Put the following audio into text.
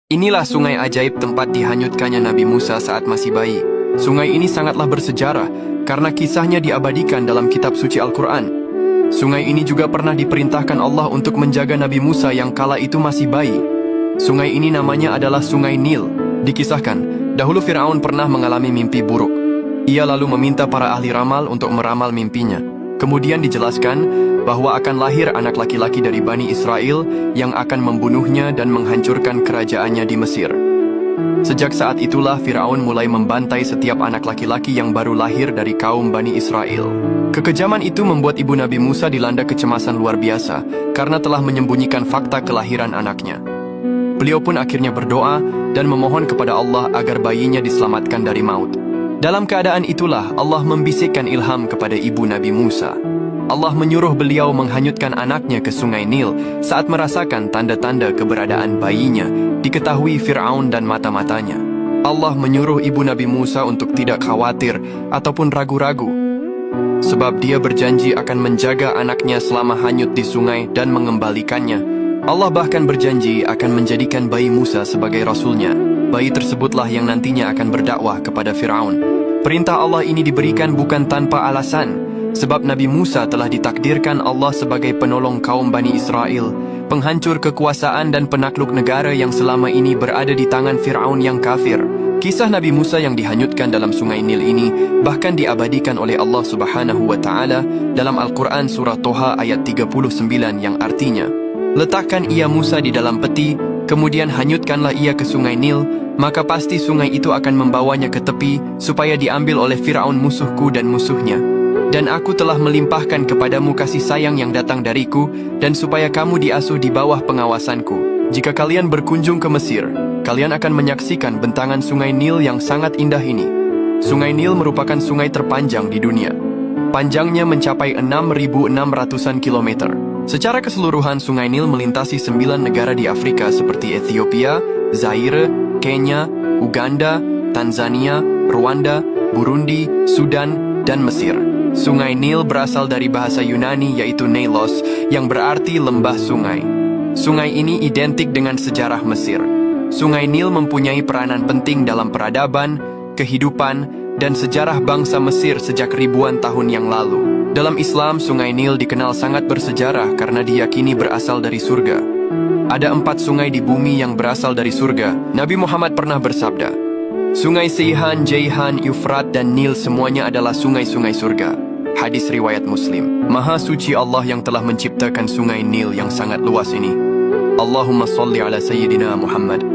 Inilah sungai ajaib tempat dihanyutkannya Nabi Musa saat masih bayi. Sungai ini sangatlah bersejarah karena kisahnya diabadikan dalam kitab suci Al-Quran. Sungai ini juga pernah diperintahkan Allah untuk menjaga Nabi Musa yang kala itu masih bayi. Sungai ini namanya adalah Sungai Nil. Dikisahkan, dahulu Fir'aun pernah mengalami mimpi buruk. Ia lalu meminta para ahli ramal untuk meramal mimpinya. Kemudian dijelaskan bahwa akan lahir anak laki-laki dari Bani Israel yang akan membunuhnya dan menghancurkan kerajaannya di Mesir. Sejak saat itulah Firaun mulai membantai setiap anak laki-laki yang baru lahir dari kaum Bani Israel. Kekejaman itu membuat ibu Nabi Musa dilanda kecemasan luar biasa karena telah menyembunyikan fakta kelahiran anaknya. Beliau pun akhirnya berdoa dan memohon kepada Allah agar bayinya diselamatkan dari maut. Dalam keadaan itulah Allah membisikkan ilham kepada ibu Nabi Musa. Allah menyuruh beliau menghanyutkan anaknya ke Sungai Nil saat merasakan tanda-tanda keberadaan bayinya diketahui Fir'aun dan mata-matanya. Allah menyuruh ibu Nabi Musa untuk tidak khawatir ataupun ragu-ragu, sebab dia berjanji akan menjaga anaknya selama hanyut di sungai dan mengembalikannya. Allah bahkan berjanji akan menjadikan bayi Musa sebagai rasulnya. Bayi tersebutlah yang nantinya akan berdakwah kepada Fir'aun. Perintah Allah ini diberikan bukan tanpa alasan, sebab Nabi Musa telah ditakdirkan Allah sebagai penolong kaum Bani Israel, penghancur kekuasaan dan penakluk negara yang selama ini berada di tangan Fir'aun yang kafir. Kisah Nabi Musa yang dihanyutkan dalam Sungai Nil ini bahkan diabadikan oleh Allah Subhanahu wa Ta'ala dalam Al-Quran surah Toha ayat 39 yang artinya, "Letakkan ia Musa di dalam peti, kemudian hanyutkanlah ia ke Sungai Nil, maka pasti sungai itu akan membawanya ke tepi supaya diambil oleh Fir'aun musuhku dan musuhnya. Dan aku telah melimpahkan kepadamu kasih sayang yang datang dariku, dan supaya kamu diasuh di bawah pengawasanku. Jika kalian berkunjung ke Mesir, kalian akan menyaksikan bentangan Sungai Nil yang sangat indah ini." Sungai Nil merupakan sungai terpanjang di dunia. Panjangnya mencapai 6.600-an kilometer. Secara keseluruhan, Sungai Nil melintasi 9 negara di Afrika seperti Ethiopia, Zaire, Kenya, Uganda, Tanzania, Rwanda, Burundi, Sudan, dan Mesir. Sungai Nil berasal dari bahasa Yunani yaitu Neilos, yang berarti lembah sungai. Sungai ini identik dengan sejarah Mesir. Sungai Nil mempunyai peranan penting dalam peradaban, kehidupan, dan sejarah bangsa Mesir sejak ribuan tahun yang lalu. Dalam Islam, Sungai Nil dikenal sangat bersejarah karena diyakini berasal dari surga. Ada 4 sungai di bumi yang berasal dari surga. Nabi Muhammad pernah bersabda, "Sungai Seihan, Jaihan, Yufrat, dan Nil semuanya adalah sungai-sungai surga." Hadis riwayat Muslim. Maha suci Allah yang telah menciptakan Sungai Nil yang sangat luas ini. Allahumma salli ala Sayyidina Muhammad.